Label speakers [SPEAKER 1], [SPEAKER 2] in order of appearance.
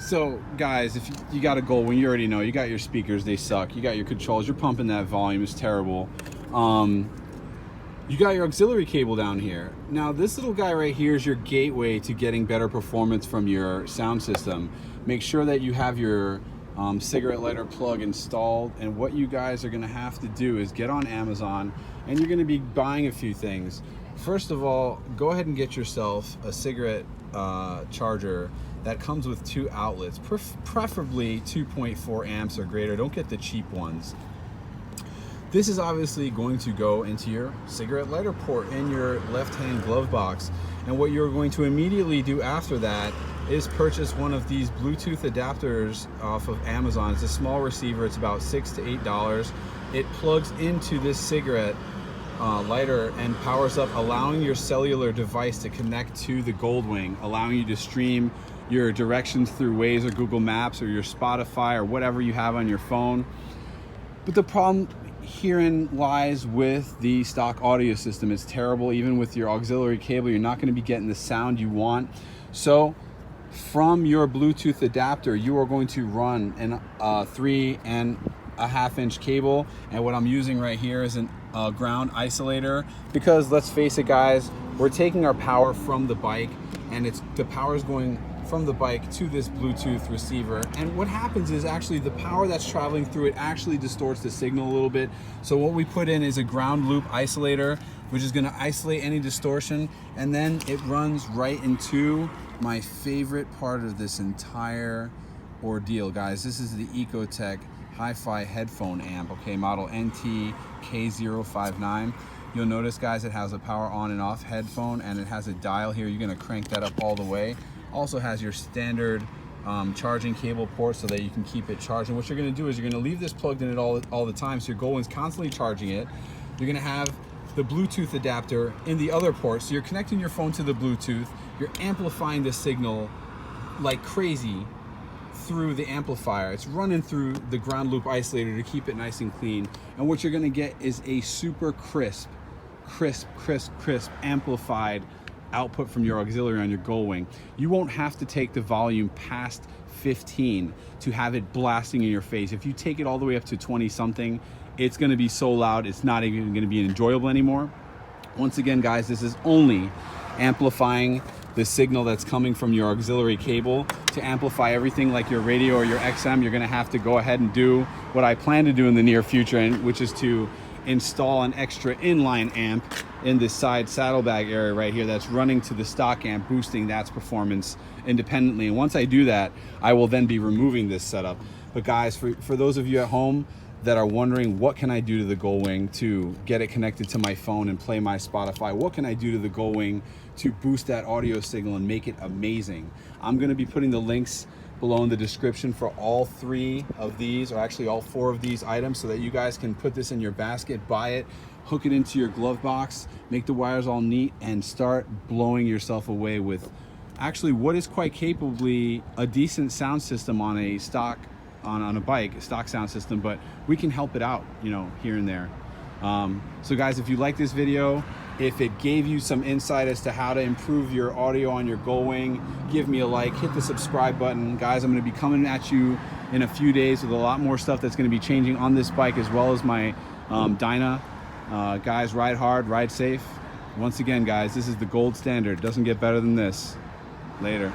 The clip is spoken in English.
[SPEAKER 1] So guys, if you got a GoldWing, you already know, you got your speakers, they suck. You got your controls, you're pumping that volume, it's terrible. You got your auxiliary cable down here. Now this little guy right here is your gateway to getting better performance from your sound system. Make sure that you have your cigarette lighter plug installed, and what you guys are gonna have to do is get on Amazon, and you're gonna be buying a few things. First of all, go ahead and get yourself a cigarette charger that comes with 2 outlets, preferably 2.4 amps or greater. Don't get the cheap ones. This is obviously going to go into your cigarette lighter port in your left-hand glove box. And what you're going to immediately do after that is purchase one of these Bluetooth adapters off of Amazon. It's a small receiver, it's about $6 to $8. It plugs into this cigarette lighter and powers up, allowing your cellular device to connect to the GoldWing, allowing you to stream your directions through Waze or Google Maps or your Spotify or whatever you have on your phone. But the problem herein lies with the stock audio system. It's terrible. Even with your auxiliary cable, you're not going to be getting the sound you want. So from your Bluetooth adapter, you are going to run an 3.5 inch cable, and what I'm using right here is a ground isolator, because let's face it guys, we're taking our power from the bike, and the power is going from the bike to this Bluetooth receiver, and what happens is actually the power that's traveling through it actually distorts the signal a little bit. So what we put in is a ground loop isolator, which is going to isolate any distortion, and then it runs right into my favorite part of this entire ordeal, guys. This is the Ecotech Hi-Fi headphone amp, okay, model NT-K059. You'll notice guys, it has a power on and off headphone, and it has a dial here. You're going to crank that up all the way. Also has your standard charging cable port so that you can keep it charged. And what you're going to do is you're going to leave this plugged in it all the time, so your GoldWing's constantly charging it. You're going to have the Bluetooth adapter in the other port, so you're connecting your phone to the Bluetooth. You're amplifying the signal like crazy through the amplifier. It's running through the ground loop isolator to keep it nice and clean. And what you're going to get is a super crisp amplified output from your auxiliary on your GoldWing. You won't have to take the volume past 15 to have it blasting in your face. If you take it all the way up to 20 something, it's going to be so loud it's not even going to be enjoyable anymore. Once again guys, this is only amplifying the signal that's coming from your auxiliary cable. To amplify everything like your radio or your XM, you're going to have to go ahead and do what I plan to do in the near future, which is to install an extra inline amp in this side saddlebag area right here that's running to the stock amp, boosting that performance independently. And once I do that, I will then be removing this setup. But guys, for those of you at home that are wondering, what can I do to the GoldWing to get it connected to my phone and play my Spotify? What can I do to the GoldWing to boost that audio signal and make it amazing? I'm going to be putting the links below in the description for all 3 of these, or actually all 4 of these items, so that you guys can put this in your basket, buy it, hook it into your glove box, make the wires all neat, and start blowing yourself away with actually what is quite capably a decent sound system on a stock on a bike, a stock sound system, but we can help it out, you know, here and there. So guys, if you like this video, if it gave you some insight as to how to improve your audio on your GoldWing, give me a like, hit the subscribe button. Guys, I'm going to be coming at you in a few days with a lot more stuff that's going to be changing on this bike, as well as my Dyna. Guys, ride hard, ride safe. Once again guys, this is the gold standard. Doesn't get better than this. Later.